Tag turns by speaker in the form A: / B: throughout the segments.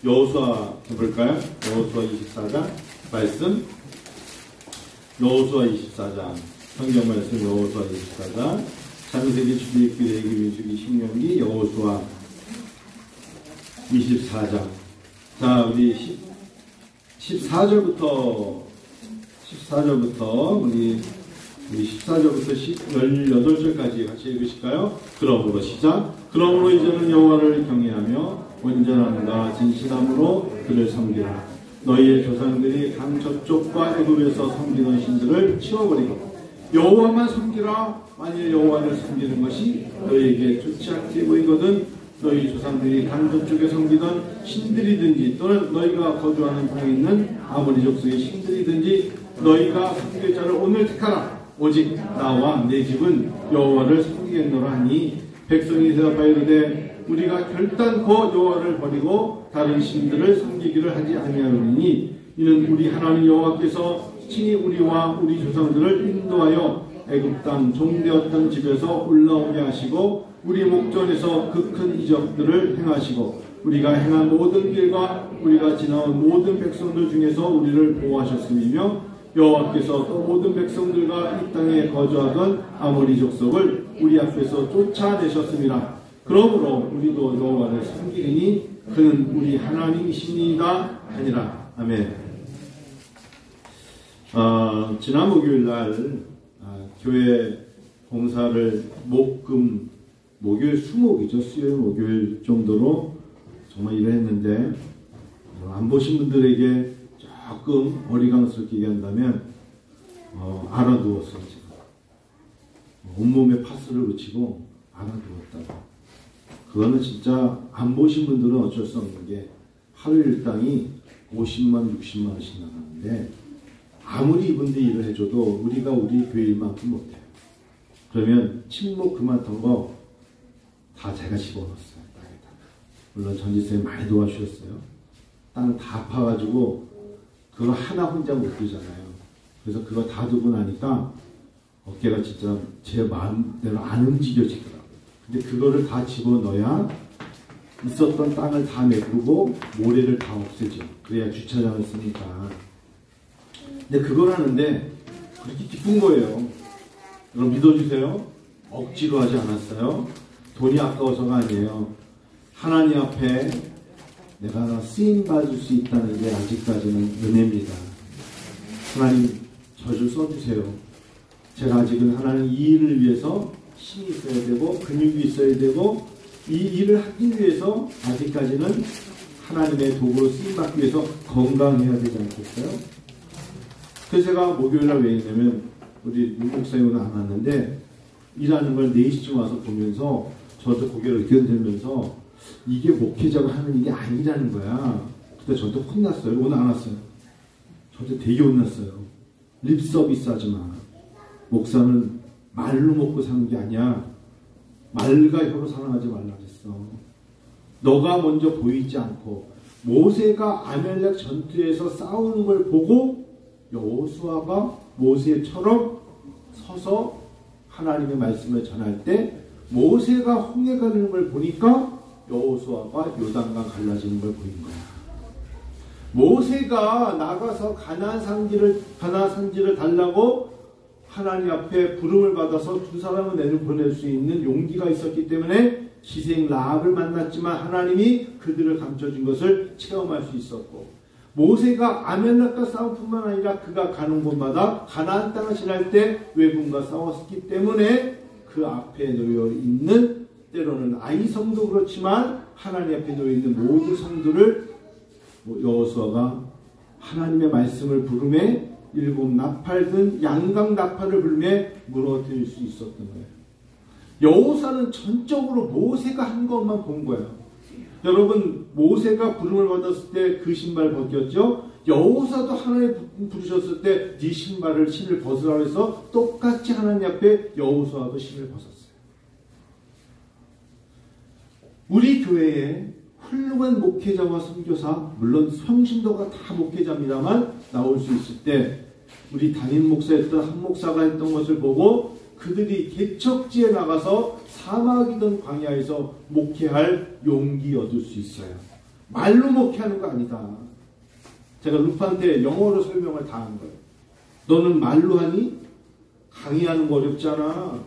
A: 여호수아 해볼까요? 여호수아 24장 말씀. 여호수아 24장 성경 말씀. 여호수아 24장 창세기, 출애굽기, 레위기, 민수기, 신명기, 여호수아 24장. 자, 우리 14절부터 우리 14절부터 18절까지 같이 읽으실까요? 그러므로 시작. 그러므로 이제는 여호와를 경외하며 온전함과 진실함으로 그를 섬기라. 너희의 조상들이 강 저쪽과 애굽에서 섬기던 신들을 치워버리고 여호와만 섬기라. 만일 여호와를 섬기는 것이 너희에게 좋지 않게 보이거든 너희 조상들이 강 저쪽에 섬기던 신들이든지 또는 너희가 거주하는 땅에 있는 아모리 족속의 신들이든지 너희가 섬길 자를 오늘 택하라. 오직 나와 내 집은 여호와를 섬기겠노라 하니 백성이 대답하여 이르되 우리가 결단코 여호와를 버리고 다른 신들을 섬기기를 하지 아니하노니 이는 우리 하나님 여호와께서 친히 우리와 우리 조상들을 인도하여 애굽 땅 종되었던 집에서 올라오게 하시고 우리 목전에서 그 큰 이적들을 행하시고 우리가 행한 모든 길과 우리가 지나온 모든 백성들 중에서 우리를 보호하셨음이며 여호와께서 또 모든 백성들과 이 땅에 거주하던 아모리 족속을 우리 앞에서 쫓아내셨음이라. 그러므로 우리도 여호와를 섬기리니 그는 우리 하나님이시니이다 하니라. 아멘. 지난 목요일날 교회 봉사를 목요일 수목이죠. 수요일 목요일 정도로 정말 일을 했는데 안 보신 분들에게 조금 어리광스럽게 얘기한다면 알아두었어요. 제가 온몸에 파스를 붙이고 알아두었다고. 그거는 진짜 안 보신 분들은 어쩔 수 없는 게 하루 일당이 50만 60만 원씩 나가는데 아무리 이분들이 일을 해줘도 우리가 우리 교회 일만큼 못해요. 그러면 친목 그만둔 거 다 제가 집어넣었어요. 땅에다가. 물론 전지쌤이 많이 도와주셨어요. 땅 다 파가지고 그거 하나 혼자 못 들잖아요. 그래서 그거 다 두고 나니까 어깨가 진짜 제 마음대로 안 움직여지더라고요. 근데 그거를 다 집어넣어야 있었던 땅을 다 메꾸고 모래를 다 없애죠. 그래야 주차장을 쓰니까. 근데 그걸 하는데 그렇게 기쁜 거예요. 여러분 믿어주세요. 억지로 하지 않았어요. 돈이 아까워서가 아니에요. 하나님 앞에 내가 쓰임받을 수 있다는 게 아직까지는 은혜입니다. 하나님 저를 써주세요. 제가 아직은 하나님 이 일을 위해서 힘이 있어야 되고 근육이 있어야 되고 이 일을 하기 위해서 아직까지는 하나님의 도구로 쓰임받기 위해서 건강해야 되지 않겠어요? 그래서 제가 목요일날 왜 했냐면 우리 윤 목사님 오늘 안 왔는데 일하는 걸 4시쯤 와서 보면서 저도 고개를 이렇게 들면서 이게 목회자가 하는 일이 아니라는 거야. 그때 저한테 혼났어요. 오늘 안 왔어요. 저한테 되게 혼났어요. 립 서비스 하지 마. 목사는 말로 먹고 사는 게 아니야. 말과 혀로 사랑하지 말라 그랬어. 너가 먼저 보이지 않고 모세가 아멜렉 전투에서 싸우는 걸 보고 여호수아가 모세처럼 서서 하나님의 말씀을 전할 때 모세가 홍해 가는 걸 보니까 여호수아가 요단강 갈라지는 걸 보인 거야. 모세가 나가서 가나안 산지를 달라고 하나님 앞에 부름을 받아서 두 사람을 내보낼 수 있는 용기가 있었기 때문에 기생 라합을 만났지만 하나님이 그들을 감춰준 것을 체험할 수 있었고 모세가 아멜렉과 싸움뿐만 아니라 그가 가는 곳마다 가나안 땅을 지날 때 외군과 싸웠기 때문에 그 앞에 놓여 있는 때로는 아이 성도 그렇지만 하나님 앞에 놓여 있는 모든 성도를 여호수아가 하나님의 말씀을 부름에 일곱 나팔 양강 나팔을 불며 무너뜨릴 수 있었던 거예요. 여호수아는 전적으로 모세가 한 것만 본 거예요. 여러분 모세가 부름을 받았을 때 그 신발 벗겼죠. 여호수아도 하나님 부르셨을 때 네 신을 벗으라고 해서 똑같이 하나님 앞에 여호수아도 신을 벗었어요. 우리 교회에 훌륭한 목회자와 선교사, 물론 성신도가 다 목회자입니다만 나올 수 있을 때 우리 담임 목사였던 한 목사가 했던 것을 보고 그들이 개척지에 나가서 사막이던 광야에서 목회할 용기 얻을 수 있어요. 말로 목회하는 거 아니다. 제가 루프한테 영어로 설명을 다 한 거예요. 너는 말로 하니? 강의하는 거 어렵지 않아.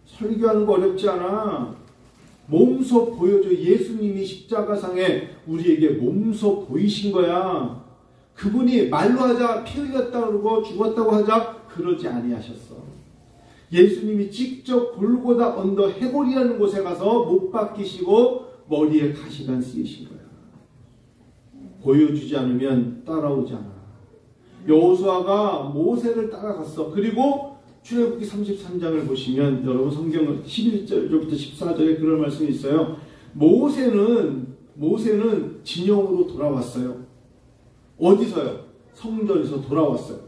A: 설교하는 거 어렵지 않아. 몸소 보여줘. 예수님이 십자가상에 우리에게 몸소 보이신 거야. 그분이 말로 하자 피 흘렸다 그러고 죽었다고 하자 그러지 아니하셨어. 예수님이 직접 골고다 언더 해골이라는 곳에 가서 못 박히시고 머리에 가시관 쓰이신 거야. 보여주지 않으면 따라오지 않아. 여호수아가 모세를 따라갔어. 그리고 출애굽기 33장을 보시면 여러분 성경 11절부터 14절에 그런 말씀이 있어요. 모세는 진영으로 돌아왔어요. 어디서요? 성전에서 돌아왔어요.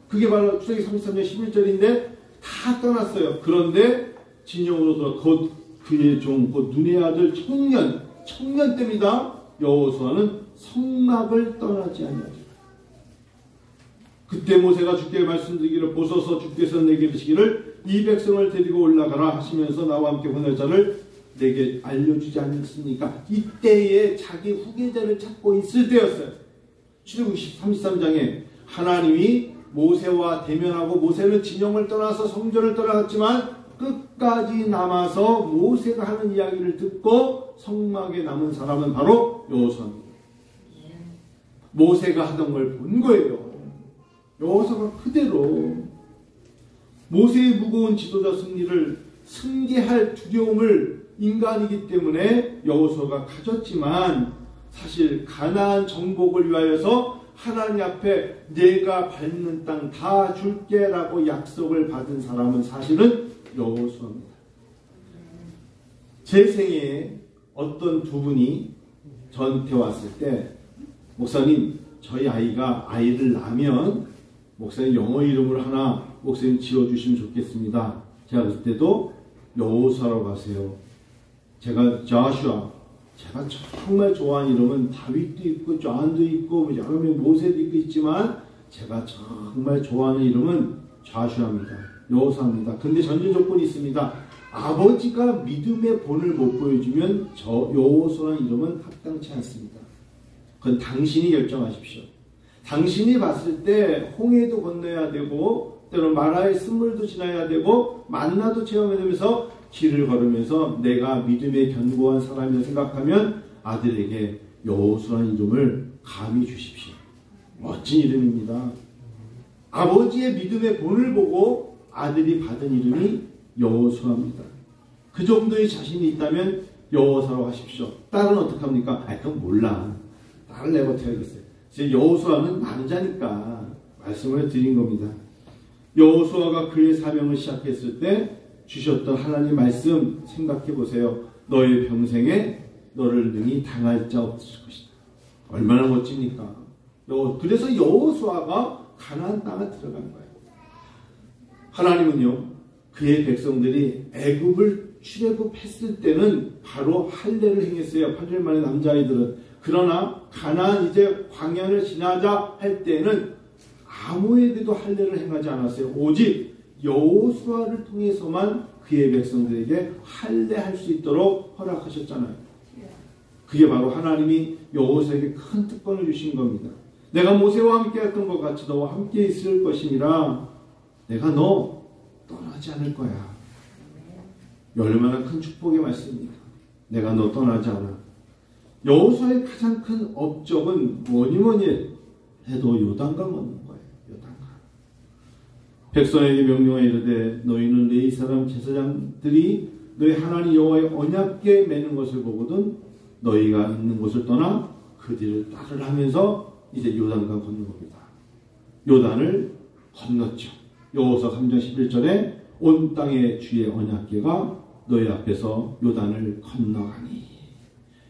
A: 그게 바로 출애굽기 33장 11절인데 다 떠났어요. 그런데 진영으로 돌아 곧 그의 종, 곧 눈의 아들 청년 때입니다. 여호수아는 성막을 떠나지 아니하리라. 그때 모세가 주께 말씀드리기를 보소서 주께서 내게 이르시기를 이 백성을 데리고 올라가라 하시면서 나와 함께 보낼 자를 내게 알려주지 않았습니까? 이때에 자기 후계자를 찾고 있을 때였어요. 출애굽기 33장에 하나님이 모세와 대면하고 모세는 진영을 떠나서 성전을 떠나갔지만 끝까지 남아서 모세가 하는 이야기를 듣고 성막에 남은 사람은 바로 여호수아입니다. 모세가 하던 걸 본 거예요. 여호수아가 그대로 모세의 무거운 지도자 승리를 승계할 두려움을 인간이기 때문에 여호수아가 가졌지만 사실 가나안 정복을 위하여서 하나님 앞에 내가 밟는 땅 다 줄게라고 약속을 받은 사람은 사실은 여호수아입니다. 제 생애에 어떤 두 분이 저한테 왔을 때 목사님 저희 아이가 아이를 낳으면 목사님 영어 이름을 하나 목사님 지어주시면 좋겠습니다. 제가 그때도 여호수아라고 하세요. 제가 조슈아 제가 정말 좋아하는 이름은 다윗도 있고 존도 있고 여러 명 모세도 있지만 제가 정말 좋아하는 이름은 조슈아입니다. 여호수아입니다. 근데 전제 조건이 있습니다. 아버지가 믿음의 본을 못 보여주면 저 여호수아라는 이름은 합당치 않습니다. 그건 당신이 결정하십시오. 당신이 봤을 때 홍해도 건너야 되고 때론 마라의 쓴물도 지나야 되고 만나도 체험해야 되면서 길을 걸으면서 내가 믿음에 견고한 사람이라 생각하면 아들에게 여호수아라는 이름을 감히 주십시오. 멋진 이름입니다. 아버지의 믿음의 본을 보고 아들이 받은 이름이 여호수아입니다. 그 정도의 자신이 있다면 여호수아라고 하십시오. 딸은 어떡합니까? 그건 몰라. 딸을 내버려야겠어요. 여호수아는 남자니까 말씀을 드린 겁니다. 여호수아가 그의 사명을 시작했을 때 주셨던 하나님 말씀 생각해 보세요. 너의 평생에 너를 능히 당할 자 없을 것이다. 얼마나 멋집니까? 그래서 여호수아가 가나안 땅에 들어간 거예요. 하나님은요 그의 백성들이 애굽을 출애굽했을 때는 바로 할례를 행했어요. 8일 만에 남자아이들은. 그러나 가나안 이제 광야를 지나자 할 때는 아무에게도 할례를 행하지 않았어요. 오직 여호수아를 통해서만 그의 백성들에게 할례할 수 있도록 허락하셨잖아요. 그게 바로 하나님이 여호수아에게 큰 특권을 주신 겁니다. 내가 모세와 함께 했던 것 같이 너와 함께 있을 것이니라. 내가 너 떠나지 않을 거야. 얼마나 큰 축복의 말씀입니까? 내가 너 떠나지 않아. 여호수아의 가장 큰 업적은 뭐니 해도 요단강 건너는 거예요. 요단강. 백성에게 명령하여 이르되 너희는 레위 사람 제사장들이 너희 하나님 여호와의 언약궤 매는 것을 보거든 너희가 있는 곳을 떠나 그 뒤를 따르라 하면서 이제 요단강 건넌 겁니다. 요단을 건넜죠. 여호수아 3장 11절에 온 땅의 주의 언약궤가 너희 앞에서 요단을 건너가니.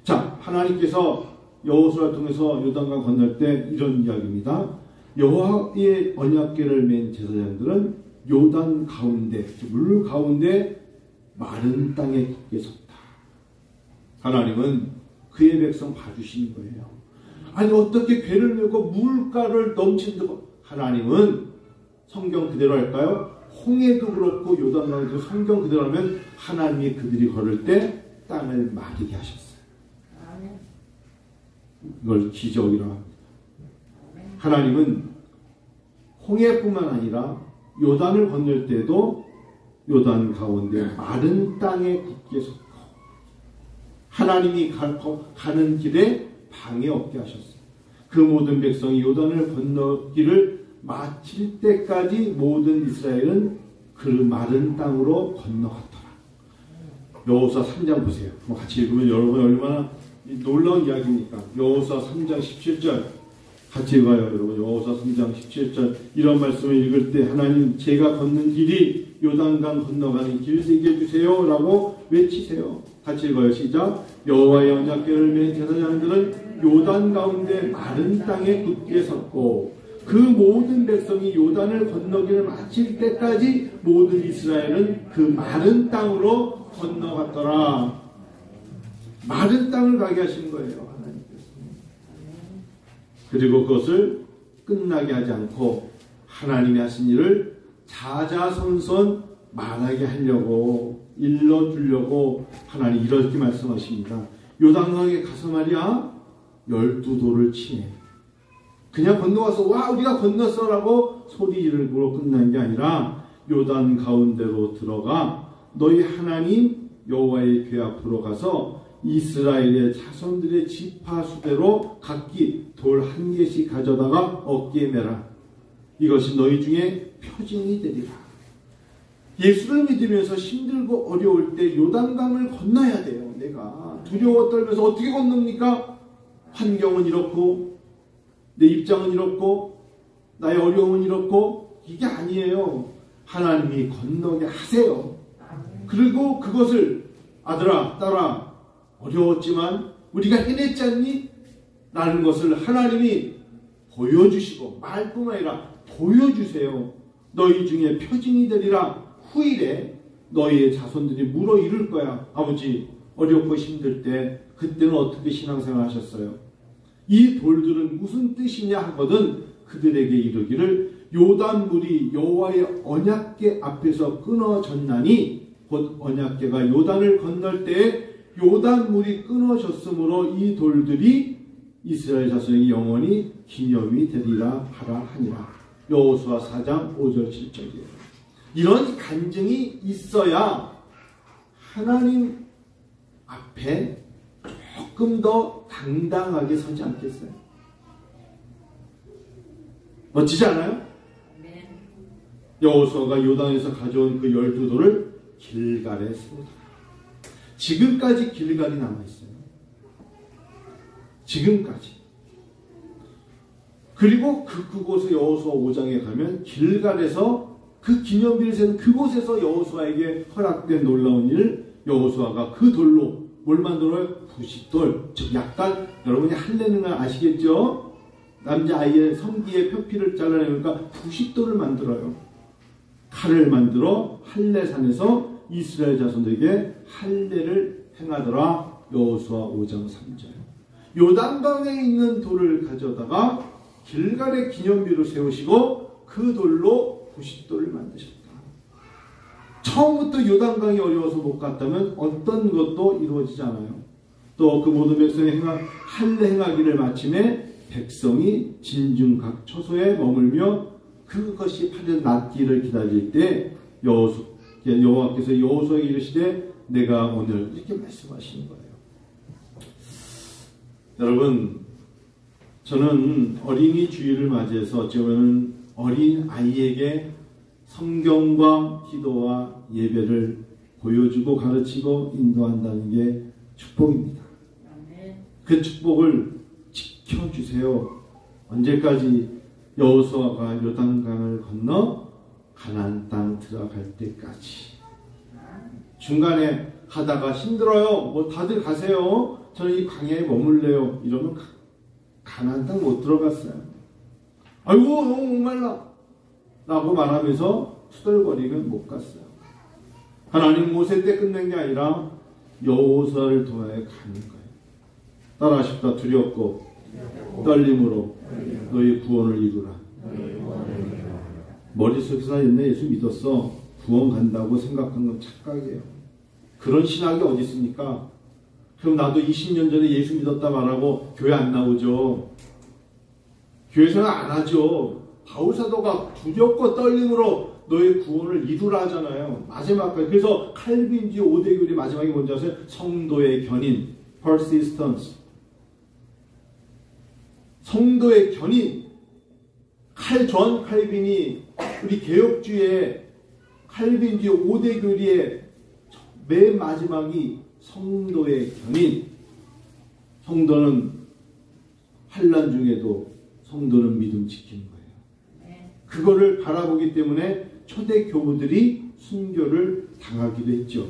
A: 자, 하나님께서 여호수아를 통해서 요단강 건널 때 이런 이야기입니다. 여호와의 언약궤를 맨 제사장들은 요단 가운데, 물 가운데 마른 땅에 굳게 섰다. 하나님은 그의 백성 봐주시는 거예요. 아니 어떻게 궤를 메고 물가를 넘친다고. 하나님은 성경 그대로 할까요? 홍해도 그렇고 요단강도 성경 그대로 하면 하나님이 그들이 걸을 때 땅을 마르게 하셨어요. 이걸 기적이라고 합니다. 하나님은 홍해뿐만 아니라 요단을 건널 때도 요단 가운데 마른 땅에 굳게 섰고 하나님이 가는 길에 방해 없게 하셨어요. 그 모든 백성이 요단을 건너기를 마칠 때까지 모든 이스라엘은 그 마른 땅으로 건너갔더라. 여호수아 3장 보세요. 같이 읽으면 여러분 얼마나 놀라운 이야기입니까? 여호수아 3장 17절 같이 읽어요. 여러분 여호수아 3장 17절 이런 말씀을 읽을 때 하나님 제가 걷는 길이 요단강 건너가는 길 되게 해주세요 라고 외치세요. 같이 읽어요. 시작. 여호와의 언약궤를 맨 제사장들은 요단 가운데 마른 땅에 굳게 섰고 그 모든 백성이 요단을 건너기를 마칠 때까지 모든 이스라엘은 그 마른 땅으로 건너갔더라. 마른 땅을 가게 하신 거예요. 하나님께서. 그리고 그것을 끝나게 하지 않고 하나님이 하신 일을 자자손손 말하게 하려고 일러주려고 하나님 이렇게 말씀하십니다. 요단강에 가서 말이야 12도를 치네. 그냥 건너가서 와 우리가 건넜어 라고 소리 지르고 끝난 게 아니라 요단 가운데로 들어가 너희 하나님 여호와의 궤 앞으로 가서 이스라엘의 자손들의 지파 수대로 각기 돌 한 개씩 가져다가 어깨에 매라. 이것이 너희 중에 표징이 되리라. 예수를 믿으면서 힘들고 어려울 때 요단강을 건너야 돼요. 내가 두려워 떨면서 어떻게 건넙니까? 환경은 이렇고 내 입장은 이렇고 나의 어려움은 이렇고 이게 아니에요. 하나님이 건너게 하세요. 그리고 그것을 아들아 딸아 어려웠지만 우리가 해냈지 않니? 라는 것을 하나님이 보여주시고 말뿐만 아니라 보여주세요. 너희 중에 표징이 되리라. 후일에 너희의 자손들이 물어 이룰 거야. 아버지 어렵고 힘들 때 그때는 어떻게 신앙생활 하셨어요? 이 돌들은 무슨 뜻이냐 하거든 그들에게 이르기를 요단물이 여호와의 언약궤 앞에서 끊어졌나니 곧 언약궤가 요단을 건널 때에 요단물이 끊어졌으므로 이 돌들이 이스라엘 자손에게 영원히 기념이 되리라 하라 하니라. 여호수아 4장 5절 7절이에요. 이런 간증이 있어야 하나님 앞에 조금 더 당당하게 서지 않겠어요? 멋지지 않아요? 여호수아가 요단에서 가져온 그 12돌을 길갈에 세우더라. 지금까지 길갈이 남아있어요. 지금까지. 그리고 그곳에 여호수아 5장에 가면 길갈에서 그 기념비를 세는 그곳에서 여호수아에게 허락된 놀라운 일, 여호수아가 그 돌로 뭘 만들어요? 부싯돌. 즉 약간 여러분이 할례는 걸 아시겠죠? 남자아이의 성기의 표피를 잘라내니까 부싯돌을 만들어요. 칼을 만들어 할례산에서 이스라엘 자손들에게 할례를 행하더라. 여호수아 5장 3절. 요단강에 있는 돌을 가져다가 길갈의 기념비로 세우시고 그 돌로 부싯돌을 만드셨다. 처음부터 요단강이 어려워서 못 갔다면 어떤 것도 이루어지지 않아요. 또 그 모든 백성의 할례 행하기를 마침에 백성이 진중 각 처소에 머물며 그것이 파는 낫기를 기다릴 때 여호와께서 여호수아에게 이르시되 내가 오늘 이렇게 말씀하시는 거예요. 여러분 저는 어린이 주일을 맞이해서 어쩌면 어린 아이에게 성경과 기도와 예배를 보여주고 가르치고 인도한다는 게 축복입니다. 그 축복을 지켜주세요. 언제까지? 여호수아가 요단강을 건너 가나안 땅 들어갈 때까지. 중간에 가다가 힘들어요. 뭐 다들 가세요. 저는 이 광야에 머물래요. 이러면 가나안 땅 못 들어갔어요. 아이고 너무 목말라 라고 말하면서 투덜거리면 못 갔어요. 하나님 모세 때 끝낸 게 아니라 여호수아를 통하여 가는 거예요. 따라하십다. 두렵고 떨림으로 너희 구원을 이루라. 머릿속에서 옛날에 예수 믿었어. 구원 간다고 생각한 건 착각이에요. 그런 신학이 어디 있습니까? 그럼 나도 20년 전에 예수 믿었다 말하고 교회 안 나오죠. 교회 생활 안 하죠. 바울사도가 두렵고 떨림으로 너의 구원을 이루라 하잖아요. 마지막까지. 그래서 칼빈주의 5대 교리 마지막에 뭔지 아세요? 성도의 견인, persistence. 성도의 견인. 존 칼빈이 우리 개혁주의 칼빈주의 5대 교리의 맨 마지막이 성도의 견인. 성도는 환난 중에도 성도는 믿음 지키는 거예요. 그거를 바라보기 때문에 초대 교부들이 순교를 당하기도 했죠.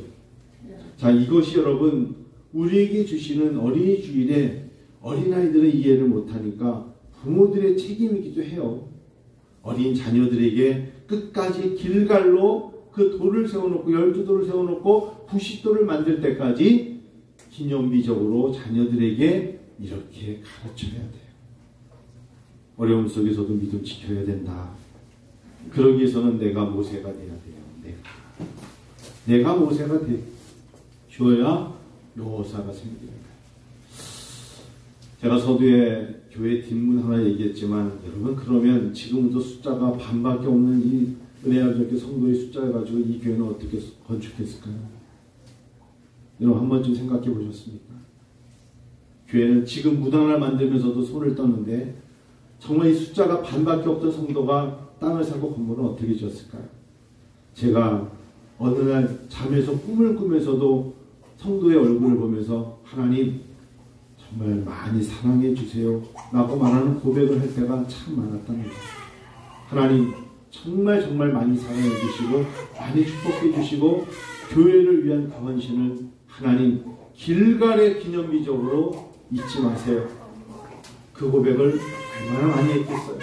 A: 자, 이것이 여러분 우리에게 주시는 어린이 주일에 어린아이들은 이해를 못하니까 부모들의 책임이기도 해요. 어린 자녀들에게 끝까지 길갈로 그 돌을 세워놓고 12돌을 세워놓고 90돌을 만들 때까지 기념비적으로 자녀들에게 이렇게 가르쳐야 돼요. 어려움 속에서도 믿음 지켜야 된다. 그러기 위해서는 내가 모세가 돼야 돼요. 내가 모세가 되어야 여호사가 생기는 거예요. 제가 서두에 교회 뒷문 하나 얘기했지만 여러분 그러면 지금도 숫자가 반밖에 없는 이 은혜야적교 성도의 숫자를 가지고 이 교회는 어떻게 건축했을까요? 여러분 한 번쯤 생각해 보셨습니까? 교회는 지금 무당을 만들면서도 손을 떴는데 정말 이 숫자가 반밖에 없던 성도가 땅을 사고 건물은 어떻게 지었을까요? 제가 어느 날 잠에서 꿈을 꾸면서도 성도의 얼굴을 보면서 하나님 정말 많이 사랑해 주세요 라고 말하는 고백을 할 때가 참 많았답니다. 하나님 정말 많이 사랑해 주시고 많이 축복해 주시고 교회를 위한 헌신을 하나님 길갈의 기념비적으로 잊지 마세요. 그 고백을 얼마나 많이 했겠어요.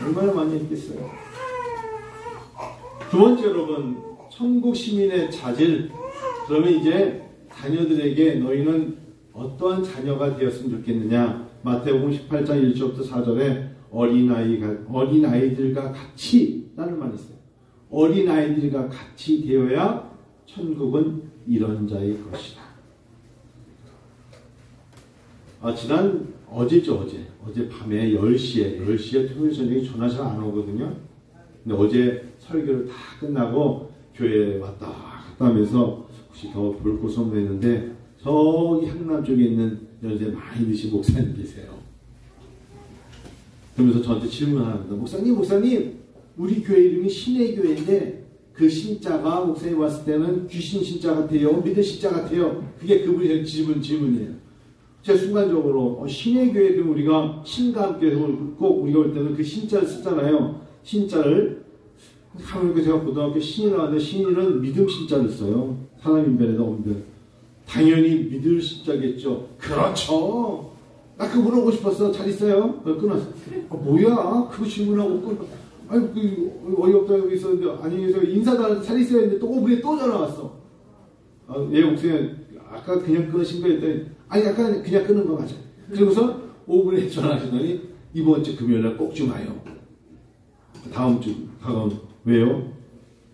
A: 얼마나 많이 했겠어요. 두 번째 여러분 천국 시민의 자질. 그러면 이제 자녀들에게 너희는 어떠한 자녀가 되었으면 좋겠느냐. 마태복음 18장 1절부터 4절에 어린아이들과 같이 라는 말이 있어요. 어린아이들과 같이 되어야 천국은 이런 자의 것이다. 어제 밤에 10시에 토요일 저녁에 전화 잘 안 오거든요. 근데 어제 설교를 다 끝나고 교회에 왔다 갔다 하면서 혹시 더 볼 곳 없나 했는데 저기 향남 쪽에 있는 연세 많이 드신 목사님 계세요. 그러면서 저한테 질문합니다. 목사님 우리 교회 이름이 신의 교회인데 그 신자가 목사님 왔을 때는 귀신 신자 같아요? 믿을 신자 같아요? 그게 그분이 질문이에요. 제가 순간적으로 신의 교회 그럼 우리가 신과 함께 꼭 우리가 올 때는 그 신자를 쓰잖아요. 신자를 하니까 제가 고등학교 신이 나왔는데 신이는 믿음 신자를 써요. 사람 인변에다 온변. 당연히 믿을 신자겠죠. 그렇죠. 나 그거 물어보고 싶었어. 잘 있어요? 끊었어. 뭐야? 그거 질문하고 끊어. 아니 어이없다 여기 있었는데 안녕히 계세요. 인사도 잘 있어야 했는데 또 5분에 또 전화 왔어. 얘 목소리 아까 그냥 끊으신 거 했더니 아니 약간 그냥 끊은 거 맞아. 그리고서 5분에 전화하시더니 이번 주 금요일날 꼭 좀 와요. 다음 주 다가온 왜요?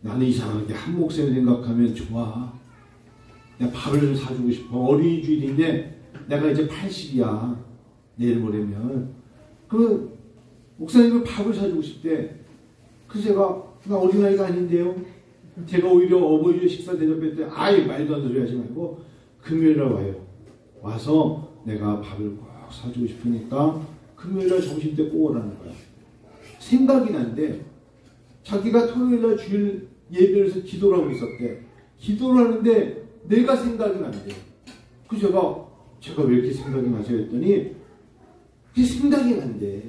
A: 나는 이상하게 한 목사님 생각하면 좋아. 내가 밥을 좀 사주고 싶어. 어린이 주일인데 내가 이제 80이야. 내일 모레면. 그러면 목사님은 밥을 사주고 싶대. 그래서 제가 나 어린아이가 아닌데요. 제가 오히려 어버이날 식사 대접할 때 아예 말도 안 소리 하지 말고 금요일날 와요. 와서 내가 밥을 꼭 사주고 싶으니까 금요일날 점심때 꼭 오라는 거야. 생각이 난데 자기가 토요일날 주일 예배에서 기도를 하고 있었대. 기도를 하는데 내가 생각이 난대. 그래서 제가 왜 이렇게 생각이 나죠 했더니 그게 생각이 난대.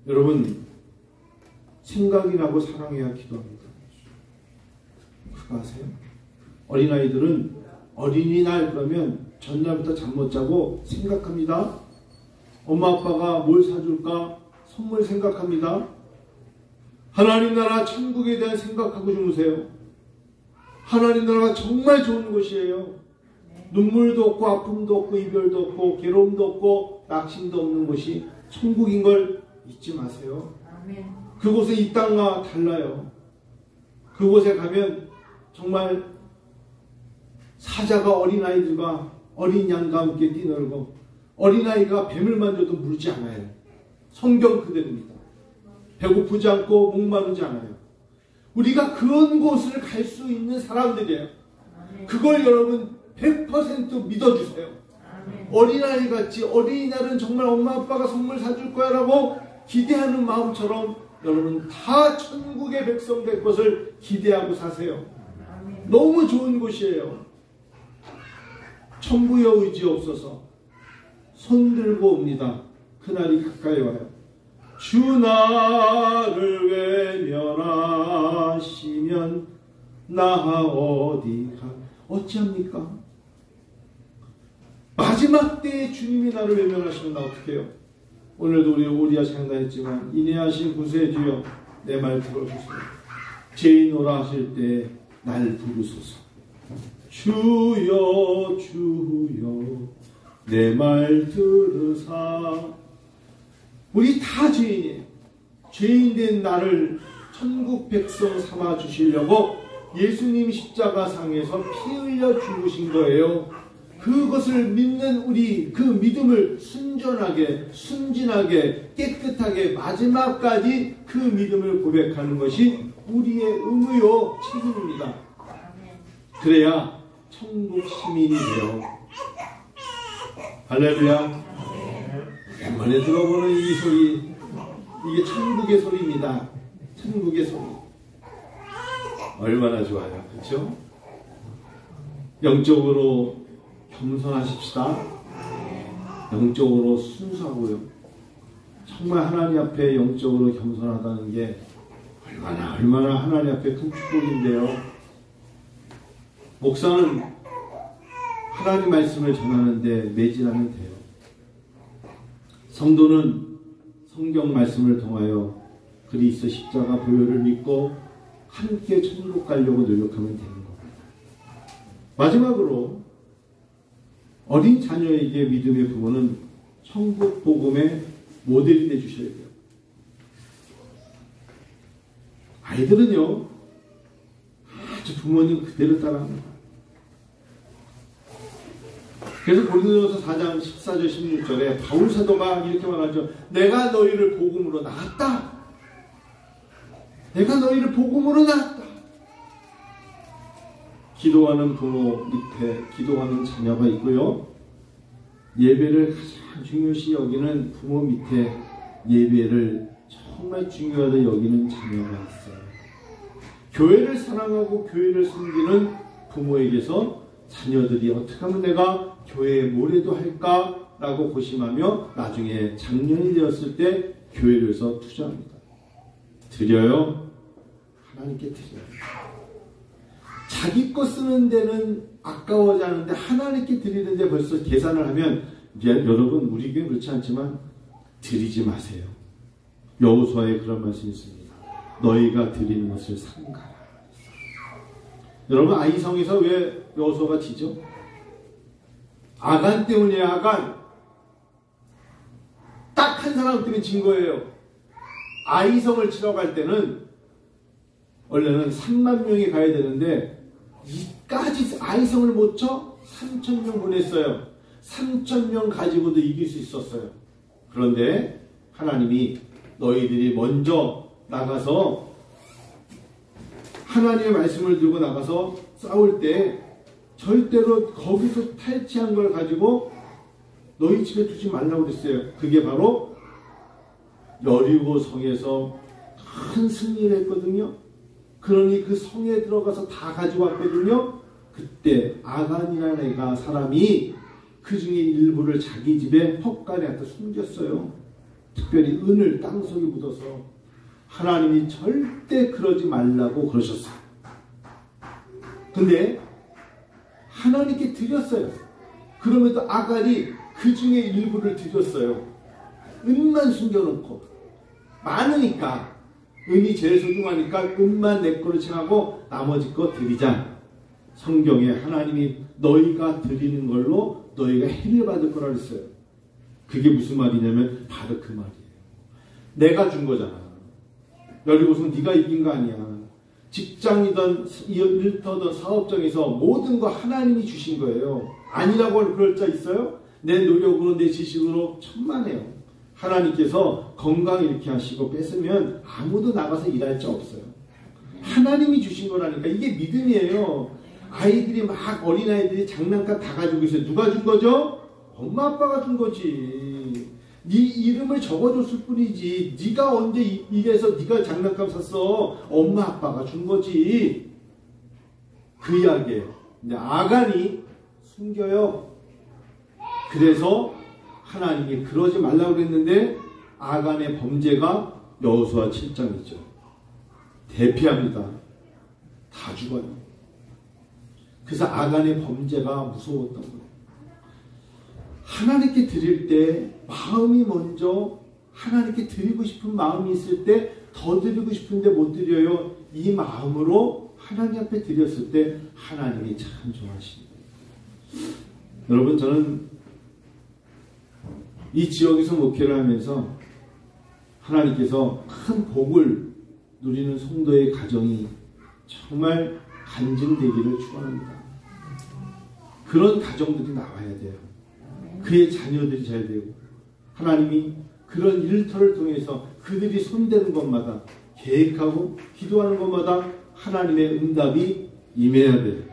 A: 여러분 생각이 나고 사랑해야 기도합니다. 그거 아세요? 어린아이들은 어린이날 그러면 전날부터 잠 못 자고 생각합니다. 엄마 아빠가 뭘 사줄까? 선물 생각합니다. 하나님 나라 천국에 대한 생각하고 주무세요. 하나님 나라가 정말 좋은 곳이에요. 눈물도 없고 아픔도 없고 이별도 없고 괴로움도 없고 낙심도 없는 곳이 천국인 걸 잊지 마세요. 그곳은 이 땅과 달라요. 그곳에 가면 정말 사자가 어린아이들과 어린 양과 함께 뛰놀고 어린아이가 뱀을 만져도 물지 않아요. 성경 그대로입니다. 배고프지 않고 목마르지 않아요. 우리가 그런 곳을 갈 수 있는 사람들이에요. 그걸 여러분 100% 믿어주세요. 어린아이같이 어린이날은 정말 엄마 아빠가 선물 사줄 거야 라고 기대하는 마음처럼 여러분 다 천국의 백성 될 것을 기대하고 사세요. 너무 좋은 곳이에요. 천부여 의지없어서 손들고 옵니다. 그날이 가까이 와요. 주 나를 외면하시면 나 어디 가? 어찌합니까? 마지막 때에 주님이 나를 외면하시면 나 어떻게 해요? 오늘도 우리 오리아 창단했지만 인내하신 구세주여 내 말 들어주세요. 죄인오라 하실 때 날 부르소서. 주여 주여 내 말 들으사. 우리 다 죄인이에요. 죄인 된 나를 천국 백성 삼아 주시려고 예수님이 십자가상에서 피 흘려 죽으신 거예요. 그것을 믿는 우리 그 믿음을 순전하게 순진하게 깨끗하게 마지막까지 그 믿음을 고백하는 것이 우리의 의무요 책임입니다. 그래야 천국 시민이 되어 할렐루야. 오랜만에 들어보는 이 소리, 이게 천국의 소리입니다. 천국의 소리. 얼마나 좋아요. 그렇죠? 영적으로 겸손하십시다. 영적으로 순수하고요. 정말 하나님 앞에 영적으로 겸손하다는 게 얼마나 하나님 앞에 큰 축복인데요. 목사는 하나님 말씀을 전하는데 매진하면 돼요. 성도는 성경 말씀을 통하여 그리스도 십자가 보혈을 믿고 함께 천국 가려고 노력하면 되는 겁니다. 마지막으로 어린 자녀에게 믿음의 부모는 천국 복음의 모델이 되주셔야 돼요. 아이들은요 아주 부모님 그대로 따라합니다. 그래서 고린도전서 4장 14절 16절에 바울 사도가 이렇게 말하죠. 내가 너희를 복음으로 낳았다. 내가 너희를 복음으로 낳았다. 기도하는 부모 밑에 기도하는 자녀가 있고요. 예배를 가장 중요시 여기는 부모 밑에 예배를 정말 중요하다 여기는 자녀가 있어요. 교회를 사랑하고 교회를 섬기는 부모에게서 자녀들이 어떻게 하면 내가 교회에 뭐라도 할까라고 고심하며 나중에 장년이 되었을 때 교회에서 투자합니다. 드려요. 하나님께 드려요. 자기 거 쓰는 데는 아까워지 않은데 하나님께 드리는데 벌써 계산을 하면 여러분 우리 교회 그렇지 않지만 드리지 마세요. 여호수아에 그런 말씀이 있습니다. 너희가 드리는 것을 삼가라. 여러분 아이성에서 왜 여호수아가 지죠? 아간 때문이에요. 아간. 딱 한 사람 때문에 진 거예요. 아이성을 치러 갈 때는 원래는 3만 명이 가야 되는데 이까지 아이성을 못 쳐 3,000명 보냈어요. 3,000명 가지고도 이길 수 있었어요. 그런데 하나님이 너희들이 먼저 나가서 하나님의 말씀을 들고 나가서 싸울 때 절대로 거기서 탈취한 걸 가지고 너희 집에 두지 말라고 그랬어요. 그게 바로 여리고 성에서 큰 승리를 했거든요. 그러니 그 성에 들어가서 다 가지고 왔거든요. 그때 아간이라는 애가 사람이 그 중에 일부를 자기 집에 헛간에 갖다 숨겼어요. 특별히 은을 땅속에 묻어서. 하나님이 절대 그러지 말라고 그러셨어요. 근데 하나님께 드렸어요. 그러면서 아간이 그 중에 일부를 드렸어요. 은만 숨겨놓고. 많으니까 은이 제일 소중하니까 은만 내 거로 칭하고 나머지 거 드리자. 성경에 하나님이 너희가 드리는 걸로 너희가 해를 받을 거라 그랬어요. 그게 무슨 말이냐면 바로 그 말이에요. 내가 준 거잖아. 여리고성 네가 이긴 거 아니야. 직장이든 일터든 사업장에서 모든 거 하나님이 주신 거예요. 아니라고 그럴 자 있어요? 내 노력으로 내 지식으로 천만에요. 하나님께서 건강 이렇게 하시고 뺏으면 아무도 나가서 일할 자 없어요. 하나님이 주신 거라니까. 이게 믿음이에요. 아이들이 막 어린아이들이 장난감 다 가지고 있어요. 누가 준 거죠? 엄마 아빠가 준 거지. 네 이름을 적어줬을 뿐이지. 네가 언제 이래서 네가 장난감 샀어? 엄마 아빠가 준 거지. 그 이야기예요. 근데 아간이 숨겨요. 그래서 하나님이 그러지 말라고 그랬는데 아간의 범죄가 여호수아 7장이죠. 대피합니다. 다 죽어요. 그래서 아간의 범죄가 무서웠던 거예요. 하나님께 드릴 때 마음이 먼저 하나님께 드리고 싶은 마음이 있을 때 더 드리고 싶은데 못 드려요. 이 마음으로 하나님 앞에 드렸을 때 하나님이 참 좋아하십니다. 여러분, 저는 이 지역에서 목회를 하면서 하나님께서 큰 복을 누리는 성도의 가정이 정말 간증되기를 축원합니다. 그런 가정들이 나와야 돼요. 그의 자녀들이 잘 되고 하나님이 그런 일터를 통해서 그들이 손대는 것마다 계획하고 기도하는 것마다 하나님의 응답이 임해야 돼요.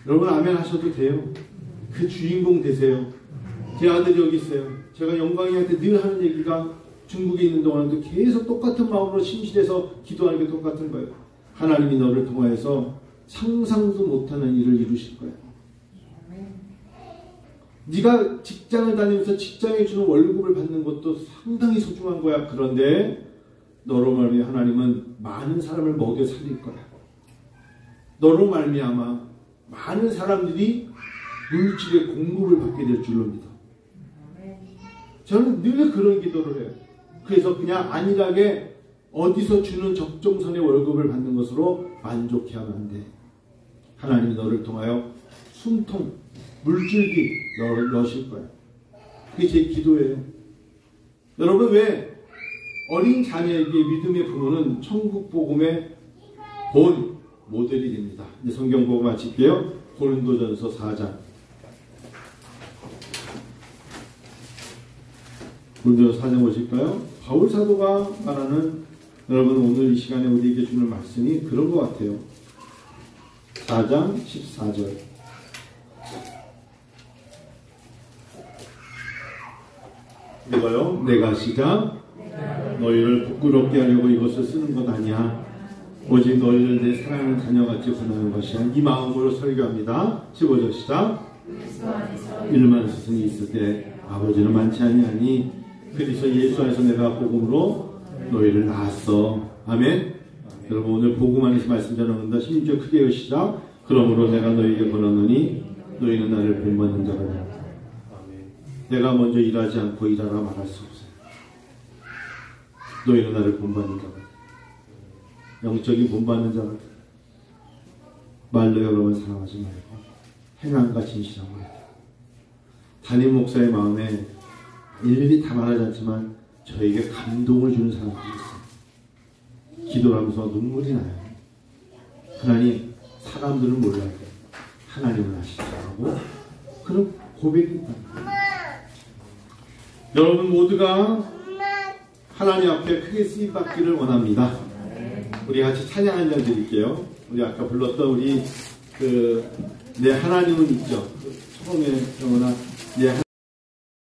A: 여러분 아멘 하셔도 돼요. 그 주인공 되세요. 제 아들이 여기 있어요. 제가 영광이한테 늘 하는 얘기가 중국에 있는 동안에도 계속 똑같은 마음으로 심실해서 기도하는 게 똑같은 거예요. 하나님이 너를 통하여서 상상도 못하는 일을 이루실 거예요. 네가 직장을 다니면서 직장에 주는 월급을 받는 것도 상당히 소중한 거야. 그런데 너로 말미암아 하나님은 많은 사람을 먹여 살릴 거야. 너로 말미암아 많은 사람들이 물질의 공급을 받게 될 줄로 믿어. 저는 늘 그런 기도를 해요. 그래서 그냥 안일하게 어디서 주는 적정선의 월급을 받는 것으로 만족해하면 안 돼. 하나님이 너를 통하여 숨통, 물줄기 너를 넣으실 거야. 그게 제 기도예요. 여러분, 왜 어린 자녀에게 믿음의 부모는 천국 복음의 본 모델이 됩니다. 이제 성경 보고 마칠게요. 고린도전서 4장. 고린도전서 4장 보실까요? 바울 사도가 말하는, 여러분 오늘 이 시간에 우리에게 주는 말씀이 그런 것 같아요. 4장 14절. 이거요. 내가 시작 너희를 부끄럽게 하려고 이것을 쓰는 것 아니야. 오직 너희를 내 사랑하는 자녀같이 구하는 것이야. 이 마음으로 설교합니다. 15절 시작. 일만 스승이 있을 때 아버지는 많지 아니하니 그리스도 예수 안에서 내가 복음으로 너희를 낳았어. 아멘. 여러분 오늘 복음 안에서 말씀 전합니다. 16절 크게 시작. 그러므로 내가 너희에게 권하노니 너희는 나를 본받는 자라. 내가 먼저 일하지 않고 일하라 말할 수 없어요. 너희는 나를 본받는 자라. 영적인 본받는 자라. 말로 여러분 사랑하지 말고 행함과 진실함으로 해라. 담임 목사의 마음에 일일이 다 말하지 않지만 저에게 감동을 주는 사람들이 있어요. 기도를 하면서 눈물이 나요. 하나님, 사람들은 몰라요. 하나님은 아시더라고. 그런 고백이 있다. 여러분 모두가 하나님 앞에 크게 쓰임받기를 원합니다. 우리 같이 찬양 한 장 드릴게요. 우리 아까 불렀던 우리 내 하나님은 있죠. 처음에 영원한 내